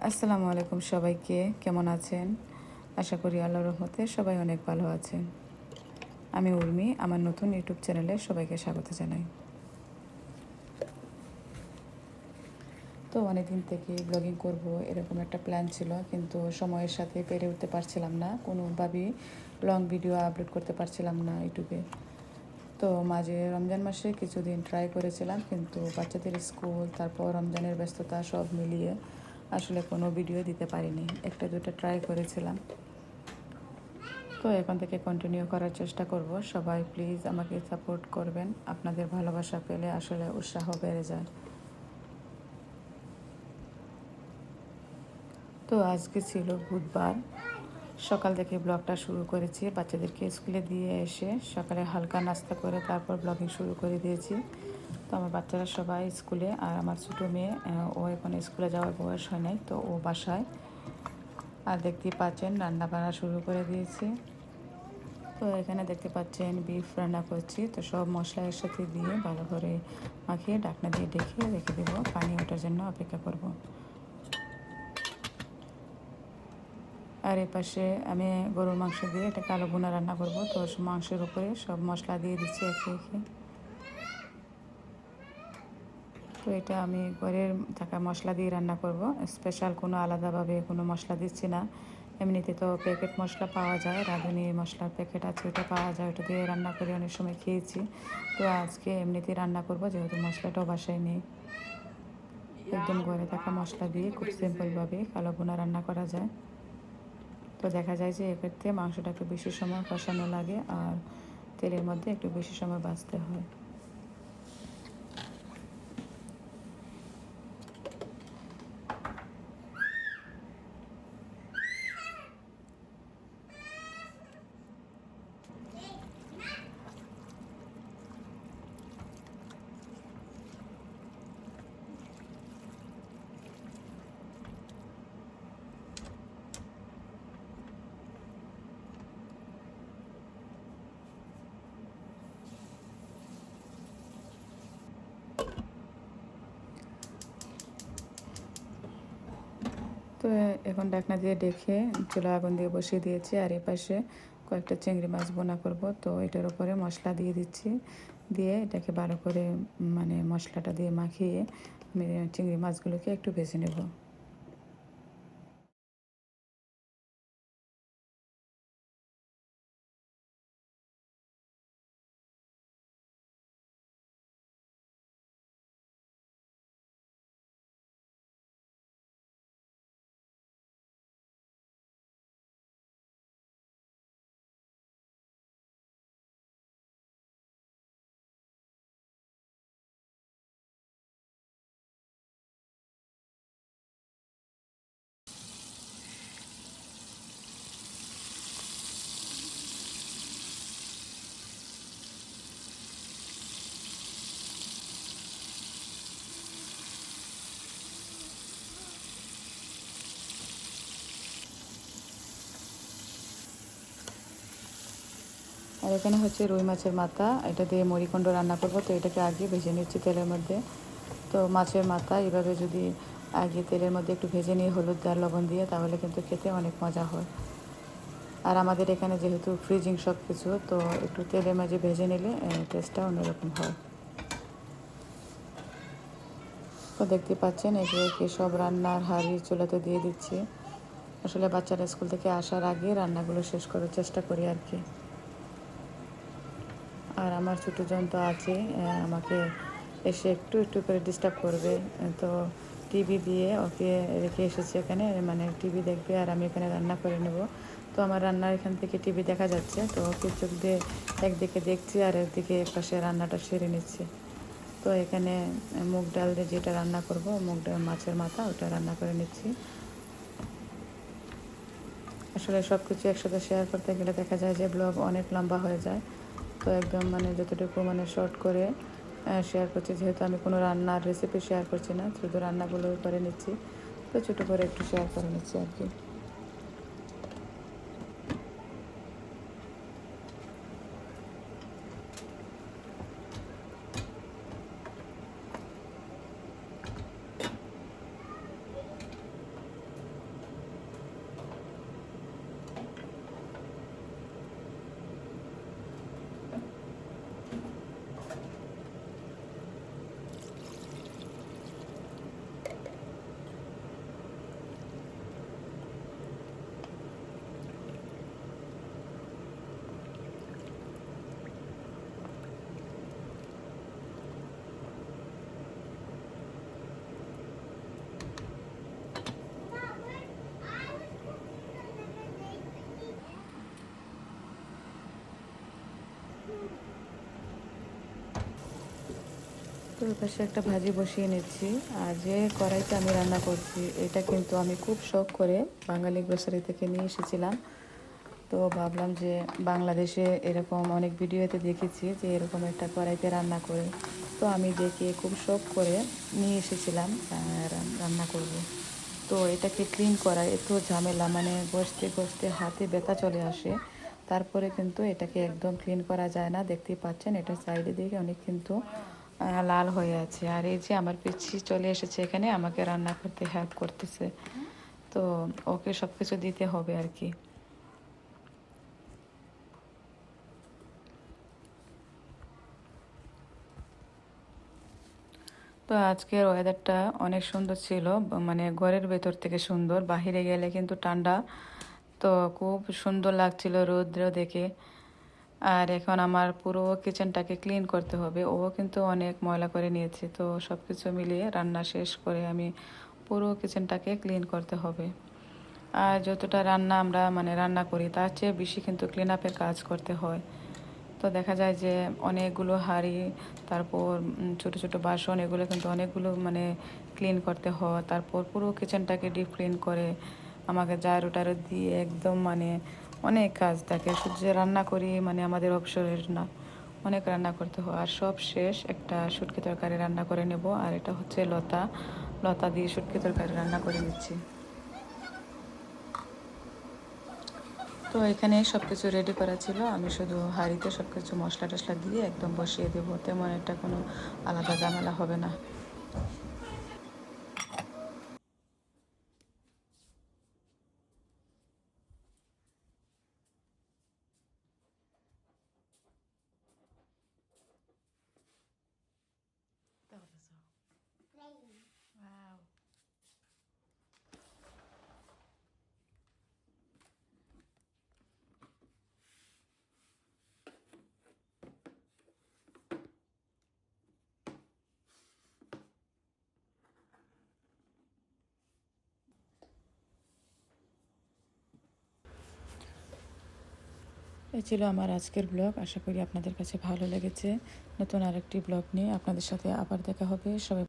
আসসালামু আলাইকুম সবাইকে, কেমন আছেন? আশা করি আল্লাহর রহমতে সবাই অনেক ভালো আছেন। আমি উর্মি, আমার নতুন ইউটিউব চ্যানেলে সবাইকে স্বাগত জানাই। তো অনেকদিন থেকে ব্লগিং করব এরকম একটা প্ল্যান ছিল, কিন্তু সময়ের সাথে পেরে উঠতে পারছিলাম না, কোনোভাবেই লং ভিডিও আপলোড করতে পারছিলাম না ইউটিউবে। তো মাঝে রমজান মাসে কিছুদিন ট্রাই করেছিলাম, কিন্তু বাচ্চাদের স্কুল, তারপর রমজানের ব্যস্ততা সব মিলিয়ে আসলে কোনো ভিডিও দিতে পারিনি। একটা দুটো ট্রাই করেছিলাম। তো এখন থেকে কন্টিনিউ করার চেষ্টা করব। সবাই প্লিজ আমাকে সাপোর্ট করবেন, আপনাদের ভালোবাসা পেলে আসলে উৎসাহ বেড়ে যায়। তো আজকে ছিল বুধবার, সকাল থেকে ব্লগটা শুরু করেছি। বাচ্চাদেরকে স্কুলে দিয়ে এসে সকালে হালকা নাস্তা করে তারপর ব্লগিং শুরু করে দিয়েছি। তো আমার বাচ্চারা সবাই স্কুলে, আর আমার ছোটো মেয়ে ও এখন স্কুলে যাওয়ার বয়স হয় নাই, তো ও বাসায়। আর দেখতেই পাচ্ছেন রান্না বান্না শুরু করে দিয়েছি। তো এখানে দেখতে পাচ্ছেন বিফ রান্না করছি। তো সব মশলা একসাথে দিয়ে ভালো করে মাখিয়ে ঢাকনা দিয়ে ঢেকে রেখে দেবো, পানি ওঠার জন্য অপেক্ষা করব। আর এপাশে আমি গরুর মাংস দিয়ে একটা কালো ভুনা রান্না করব। তো মাংসের উপরে সব মশলা দিয়ে দিচ্ছি একে একে। তো এটা আমি ঘরের থাকা মশলা দিয়ে রান্না করব, স্পেশাল কোনো আলাদাভাবে কোনো মশলা দিচ্ছি না। এমনিতে তো প্যাকেট মশলা পাওয়া যায়, রাঁধুনি মশলার প্যাকেট আছে, ওটা পাওয়া যায়, ওটা দিয়ে রান্না করে অনেক সময় খেয়েছি। তো আজকে এমনিতেই রান্না করব, যেহেতু মশলাটাও বাসায় নেই। একদম ঘরে থাকা মশলা দিয়ে খুব সিম্পলভাবে কালো ভুনা রান্না করা যায়। তো দেখা যায় যে এক্ষেত্রে মাংসটা একটু বেশি সময় কষানো লাগে, আর তেলের মধ্যে একটু বেশি সময় ভাজতে হয়। তো এখন ঢাকনা দিয়ে ডেকে চুলা আগুন দিয়ে বসিয়ে দিয়েছি। আর এপাশে কয়েকটা চিংড়ি মাছ বোনা করব। তো এটার উপরে মশলা দিয়ে দিচ্ছি, দিয়ে এটাকে ভালো করে মশলাটা দিয়ে মাখিয়ে আমি চিংড়ি মাছগুলোকে একটু ভেজে নেব। আর এখানে হচ্ছে রুই মাছের মাথা, এটা দিয়ে মুড়িঘণ্ট রান্না করব। তো এটাকে আগে ভেজে নিচ্ছি তেলের মধ্যে। তো মাছের মাথা এভাবে যদি আগে তেলের মধ্যে একটু ভেজে নিয়ে হলুদ আর লবণ দিয়ে, তাহলে কিন্তু খেতে অনেক মজা হয়। আর আমাদের এখানে যেহেতু ফ্রিজিং সব কিছু, তো একটু তেলের মাঝে ভেজে নিলে টেস্টটা অন্যরকম হয়। তো দেখতে পাচ্ছেন একে একে সব রান্নার হাঁড়ি চুলাতে দিয়ে দিচ্ছি। আসলে বাচ্চারা স্কুল থেকে আসার আগে রান্নাগুলো শেষ করার চেষ্টা করি আর কি। আর আমার ছোটো জন তো আছে, আমাকে এসে একটু একটু করে ডিস্টার্ব করবে। তো টিভি দিয়ে ওকে রেখে এসেছি এখানে, টিভি দেখবে আর আমি এখানে রান্না করে নেব। তো আমার রান্নার এখান থেকে টিভি দেখা যাচ্ছে, তো ওকে চোখ দিয়ে একদিকে দেখছি আর একদিকে পাশে রান্নাটা সেরে নিচ্ছি। তো এখানে মুগ ডাল দিয়ে যেটা রান্না করব, মুগ ডাল মাছের মাথা, ওটা রান্না করে নিচ্ছি। আসলে সব কিছু একসাথে শেয়ার করতে গেলে দেখা যায় যে ব্লগ অনেক লম্বা হয়ে যায়। তো একদম যতটুকু শর্ট করে শেয়ার করছি, যেহেতু আমি কোনো রান্নার রেসিপি শেয়ার করছি না, শুধু রান্নাগুলো করে নিচ্ছি। তো ছোটো করে একটু শেয়ার করে নিচ্ছি আর কি। ওই পাশে একটা ভাজি বসিয়ে নিচ্ছি। আর যে কড়াইতে আমি রান্না করছি এটা কিন্তু আমি খুব শখ করে বাঙালি গ্রোসারি থেকে নিয়ে এসেছিলাম। তো ভাবলাম যে বাংলাদেশে এরকম অনেক ভিডিওতে দেখেছি যে এরকম একটা কড়াইতে রান্না করে, তো আমি দেখে খুব শখ করে নিয়ে এসেছিলাম রান্না করব। তো এটাকে ক্লিন করা এত ঝামেলা, মানে ঘষতে ঘষতে হাতে ব্যথা চলে আসে। তারপরে কিন্তু এটাকে একদম ক্লিন করা যায় না, দেখতেই পাচ্ছেন এটা সাইডে দিকে অনেক কিন্তু লাল হয়ে আছে। আর এই যে আমার পিচ্ছি চলে এসেছে এখানে আমাকে রান্না করতে হেল্প করতেছে, তো ওকে সব কিছু দিতে হবে আর কি। তো আজকের ওয়েদারটা অনেক সুন্দর ছিল, মানে ঘরের ভেতর থেকে সুন্দর, বাহিরে গেলে কিন্তু ঠান্ডা। তো খুব সুন্দর লাগছিল রৌদ্র দেখে। আর এখন আমার পুরো কিচেনটাকে ক্লিন করতে হবে, ও কিন্তু অনেক ময়লা করে নিয়েছে। তো সব কিছু মিলিয়ে রান্না শেষ করে আমি পুরো কিচেনটাকে ক্লিন করতে হবে। আর যতটা রান্না আমরা মানে রান্না করি তার চেয়ে বেশি কিন্তু ক্লিন আপের কাজ করতে হয়। তো দেখা যায় যে অনেকগুলো হাঁড়ি, তারপর ছোট ছোট বাসন, এগুলো কিন্তু অনেকগুলো মানে ক্লিন করতে হয়। তারপর পুরো কিচেনটাকে ডিপ ক্লিন করে আমাকে ঝাড়ু টাড়ু দিয়ে একদম মানে অনেক কাজ থাকে। শুধু যে রান্না করি মানে আমাদের অবসরের না, অনেক রান্না করতে হয়। আর সব শেষ একটা শুটকি তরকারি রান্না করে নেব। আর এটা হচ্ছে লতা, লতা দিয়ে শুটকি তরকারি রান্না করে নিচ্ছি। তো এখানে সব কিছু রেডি করা ছিল, আমি শুধু হাঁড়িতে সব কিছু মশলা টশলা দিয়ে একদম বসিয়ে দেবো, তেমন একটা কোনো আলাদা ঝামেলা হবে না। এই ছিল আমার আজকের ব্লগ, আশা করি আপনাদের কাছে ভালো লেগেছে। নতুন আরেকটি ব্লগ নিয়ে আপনাদের সাথে আবার দেখা হবে। সবাই